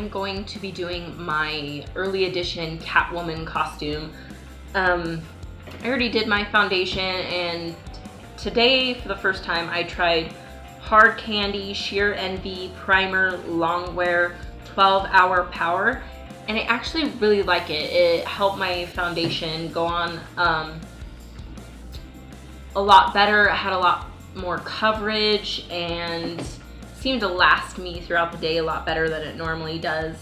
am going to be doing my early edition Catwoman costume. I already did my foundation, and today for the first time I tried Hard Candy Sheer Envy Primer Longwear 12-Hour Power, and I actually really like it. It helped my foundation go on a lot better. It had a lot more coverage and seemed to last me throughout the day a lot better than it normally does.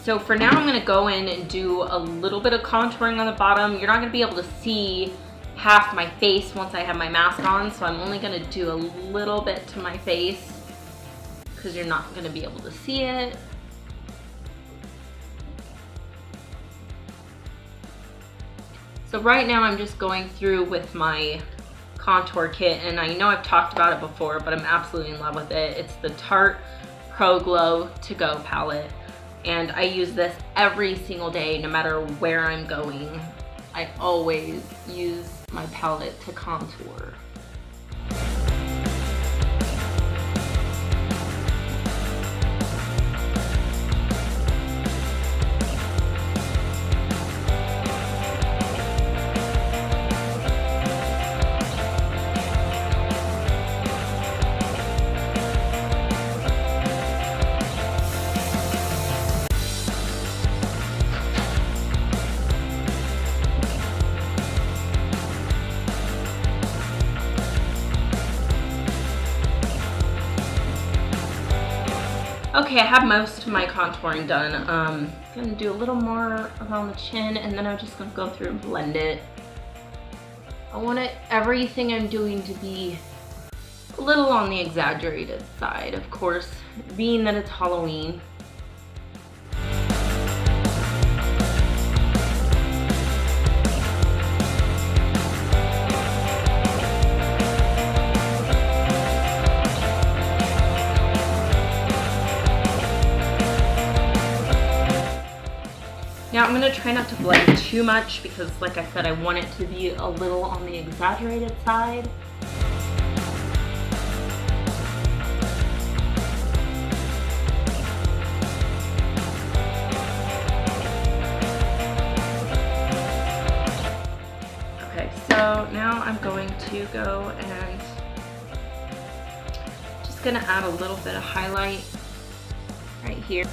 So for now I'm gonna go in and do a little bit of contouring on the bottom. You're not gonna be able to see half my face once I have my mask on, so I'm only gonna do a little bit to my face because you're not gonna be able to see it. So right now I'm just going through with my contour kit, and I know I've talked about it before, but I'm absolutely in love with it. It's the Tarte Pro Glow To Go palette, and I use this every single day no matter where I'm going. I always use my palette to contour. Okay, I have most of my contouring done. I'm gonna do a little more around the chin, and then I'm just gonna go through and blend it. I want everything I'm doing to be a little on the exaggerated side, of course, being that it's Halloween. Now I'm gonna try not to blend too much because, like I said, I want it to be a little on the exaggerated side. Okay, so now I'm going to go and just gonna add a little bit of highlight right here.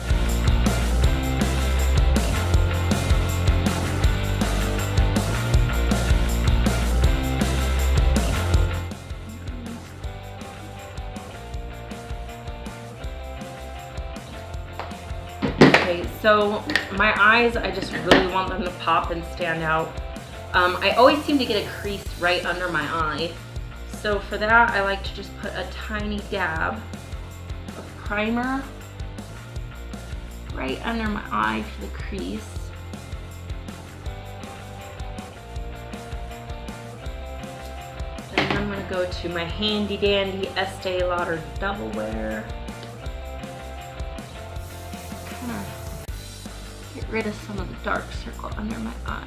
Okay, so my eyes, I just really want them to pop and stand out. I always seem to get a crease right under my eye. So for that, I like to just put a tiny dab of primer right under my eye for the crease. And then I'm gonna go to my handy dandy Estee Lauder Double Wear. Get rid of some of the dark circle under my eye.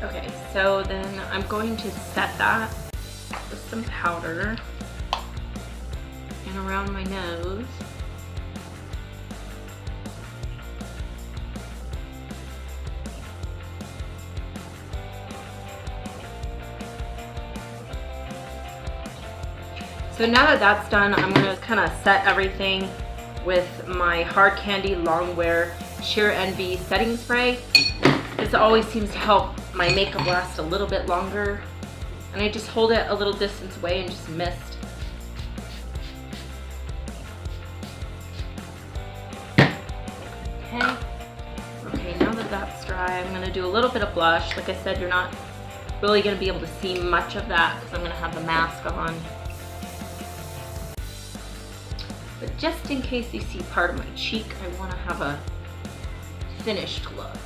Okay, so then I'm going to set that with some powder and around my nose. So now that that's done, I'm gonna kind of set everything with my Hard Candy Longwear Sheer Envy setting spray. This always seems to help my makeup last a little bit longer. And I just hold it a little distance away and just mist. Okay. Okay, now that that's dry, I'm gonna do a little bit of blush. Like I said, you're not really gonna be able to see much of that because I'm gonna have the mask on. But just in case you see part of my cheek, I want to have a finished look.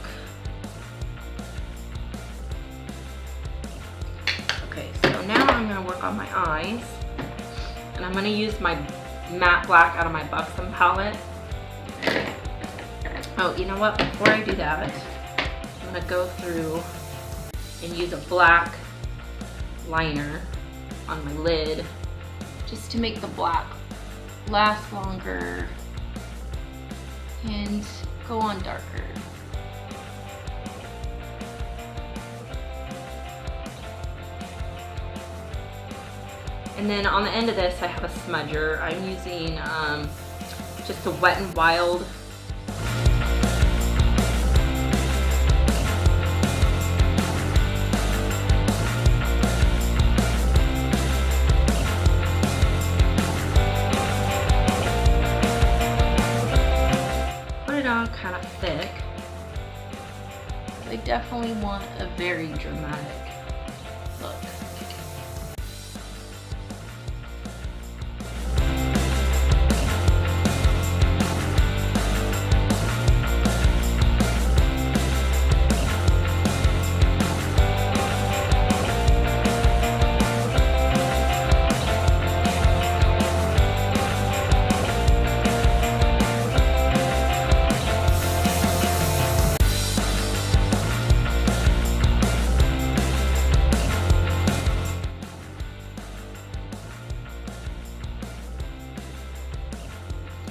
Okay, so now I'm going to work on my eyes. And I'm going to use my matte black out of my Buxom palette. Oh, you know what? Before I do that, I'm gonna go through and use a black liner on my lid just to make the black last longer and go on darker. And then on the end of this, I have a smudger. I'm using just a Wet n Wild. Put it on kind of thick. I definitely want a very dramatic look.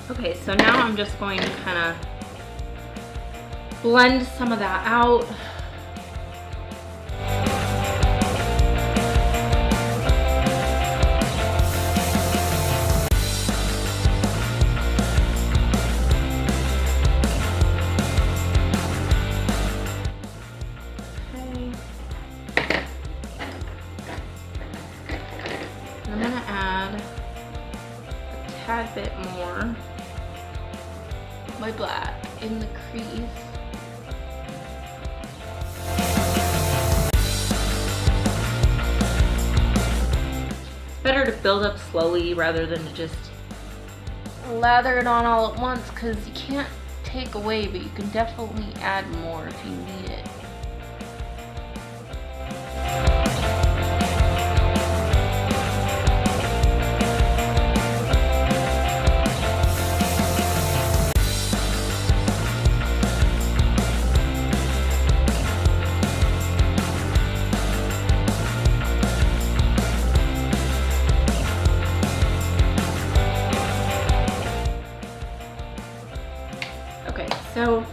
Okay, so now I'm just going to kind of blend some of that out. Okay. I'm going to add a tad bit more my black in the crease. It's better to build up slowly rather than to just lather it on all at once, because you can't take away, but you can definitely add more if you need it. So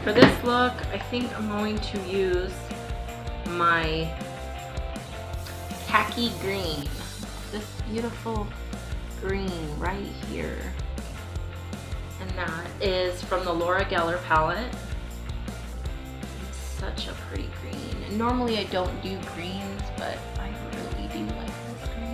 for this look, I think I'm going to use my khaki green. This beautiful green right here. And that is from the Laura Geller palette. It's such a pretty green. And normally I don't do greens, but I really do like this green.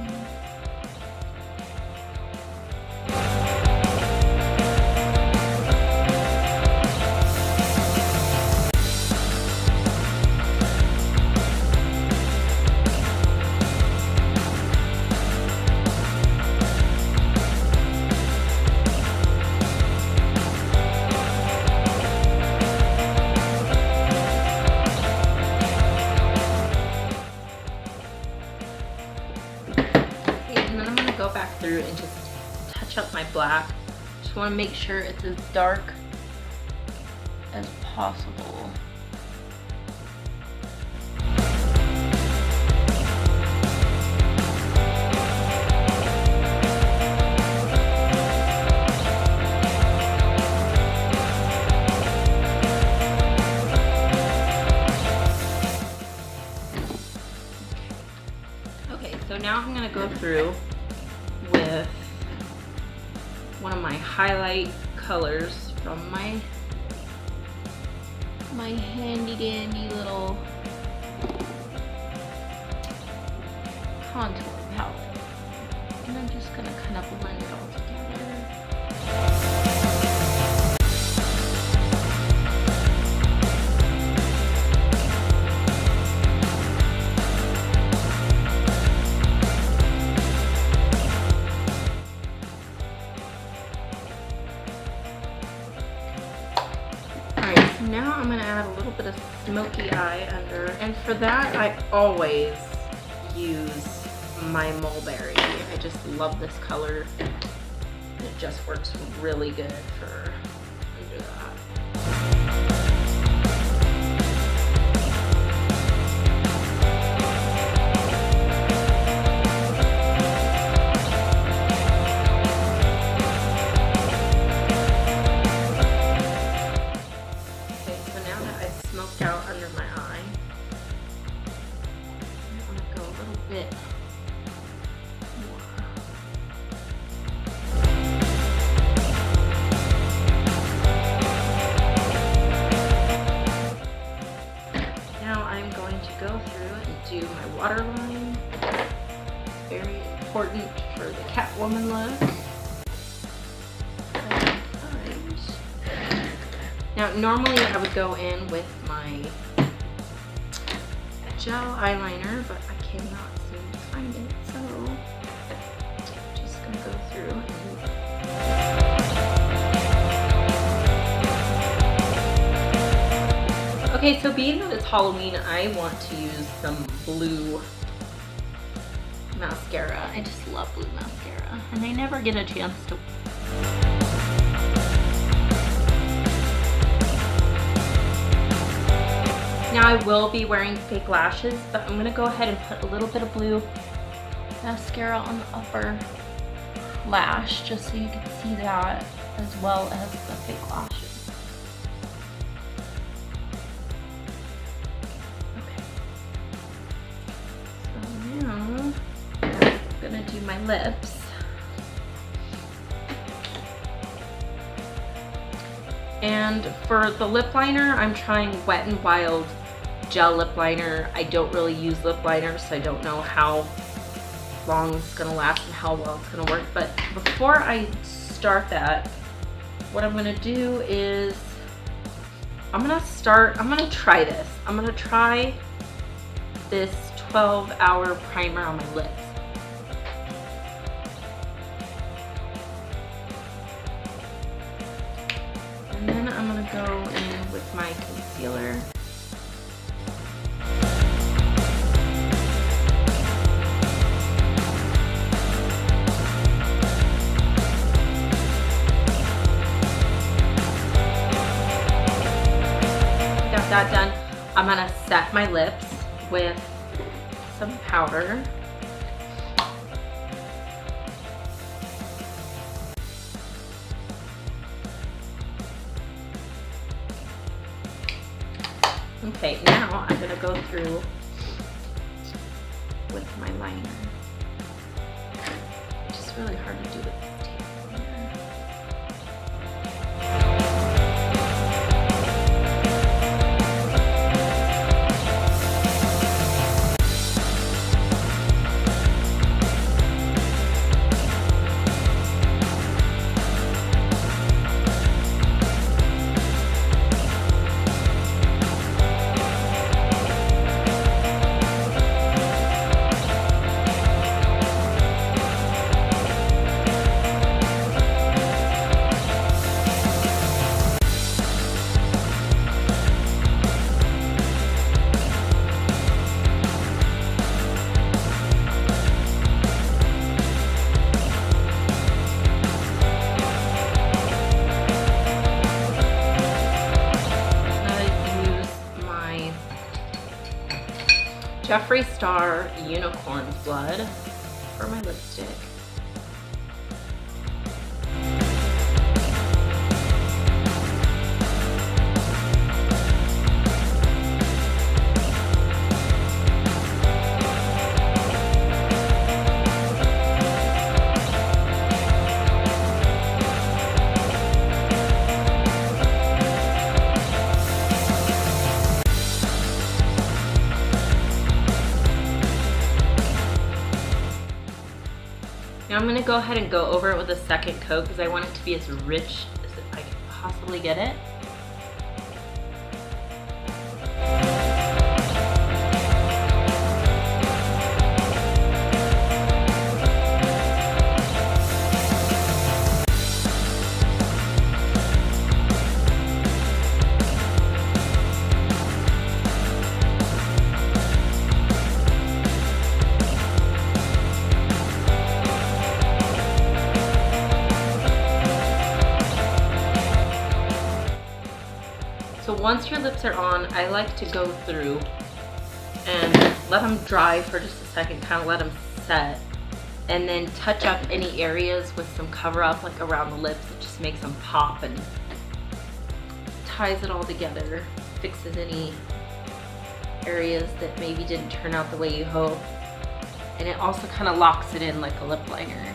Go back through and just touch up my black. Just want to make sure it's as dark as possible. Okay, so now I'm going to go through with one of my highlight colors from my handy dandy little contour palette, and I'm just gonna kind of blend it all together. Now I'm going to add a little bit of smoky eye under, and for that I always use my mulberry. I just love this color. just works really good for under that. Okay, so now that I've smoked out under my eye, I'm gonna go a little bit more. Now I'm going to go through and do my waterline. Very important for the Catwoman look. Now, normally I would go in with my gel eyeliner, but I cannot seem to find it, so I'm just gonna go through and... Okay, so being that it's Halloween, I want to use some blue mascara. I just love blue mascara, and I never get a chance to... Now I will be wearing fake lashes, but I'm gonna go ahead and put a little bit of blue mascara on the upper lash, just so you can see that, as well as the fake lashes. Okay. So now I'm gonna do my lips. And for the lip liner, I'm trying Wet n Wild gel lip liner. I don't really use lip liners, so I don't know how long it's gonna last and how well it's gonna work. But before I start that, what I'm gonna do is I'm gonna try this. I'm gonna try this 12-hour primer on my lips. And then I'm gonna go in with my concealer. Got that done. I'm gonna set my lips with some powder. Okay, now I'm gonna go through with my liner. It's just really hard to do with this tape liner. Jeffree Star Unicorn's Blood for my lipstick. Now I'm going to go ahead and go over it with a second coat because I want it to be as rich as I can possibly get it. once your lips are on, I like to go through and let them dry for just a second, kind of let them set, and then touch up any areas with some cover up, like around the lips. It just makes them pop and ties it all together, fixes any areas that maybe didn't turn out the way you hope, and it also kind of locks it in like a lip liner.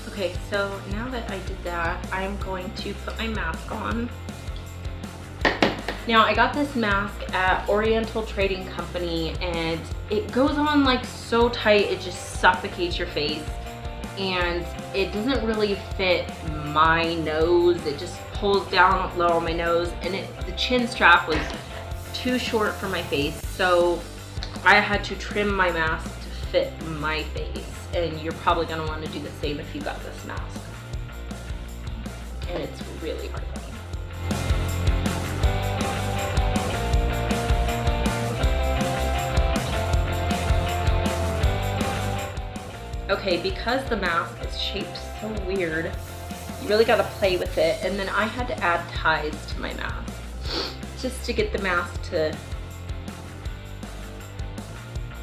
Okay, so now that I did that, I'm going to put my mask on. Now, I got this mask at Oriental Trading Company, and it goes on like so tight, it just suffocates your face. And it doesn't really fit my nose. It just pulls down low on my nose, and the chin strap was too short for my face. So I had to trim my mask to fit my face. And you're probably gonna wanna do the same if you got this mask. And it's really hard on you. Okay, because the mask is shaped so weird, you really gotta play with it. And then I had to add ties to my mask just to get the mask to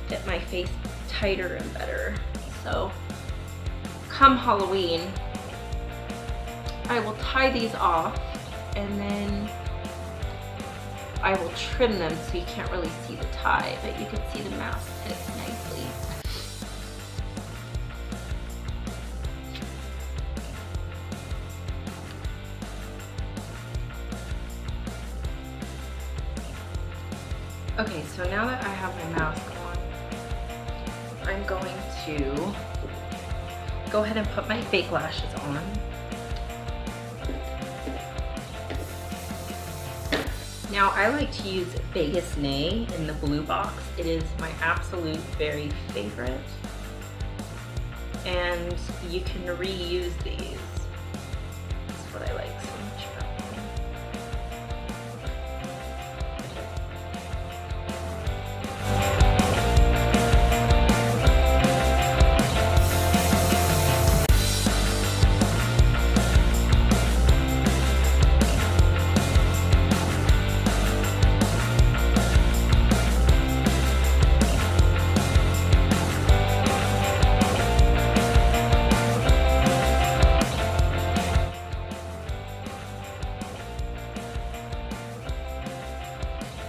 fit my face tighter and better. So come Halloween, I will tie these off, and then I will trim them so you can't really see the tie, but you can see the mask fits nicely. Okay, so now that I have my mask on, I'm going to go ahead and put my fake lashes on. Now, I like to use Vegas Nay in the blue box. It is my absolute very favorite. And you can reuse these. That's what I like so much about them.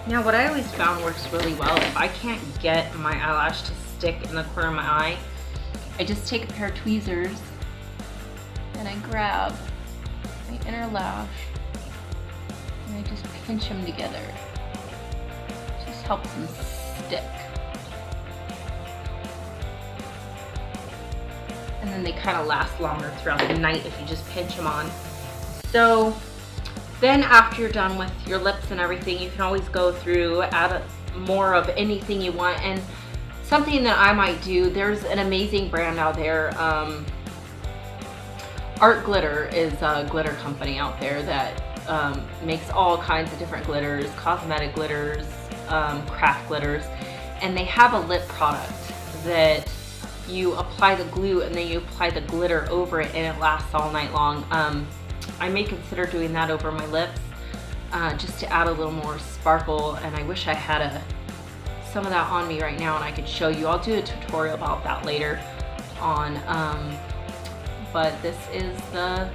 Now, what I always found works really well, if I can't get my eyelash to stick in the corner of my eye, I just take a pair of tweezers and I grab my inner lash and I just pinch them together. It just helps them stick. And then they kind of last longer throughout the night if you just pinch them on. So then after you're done with your lips and everything, you can always go through, add more of anything you want. And something that I might do, there's an amazing brand out there. Art Glitter is a glitter company out there that makes all kinds of different glitters, cosmetic glitters, craft glitters. And they have a lip product that you apply the glue and then you apply the glitter over it, and it lasts all night long. I may consider doing that over my lips just to add a little more sparkle, and I wish I had some of that on me right now and I could show you. I'll do a tutorial about that later on, but this is the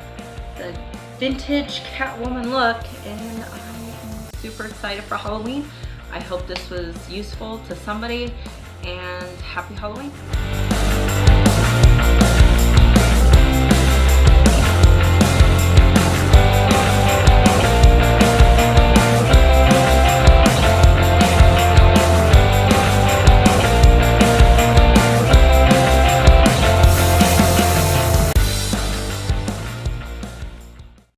vintage Catwoman look, and I'm super excited for Halloween. I hope this was useful to somebody, and happy Halloween.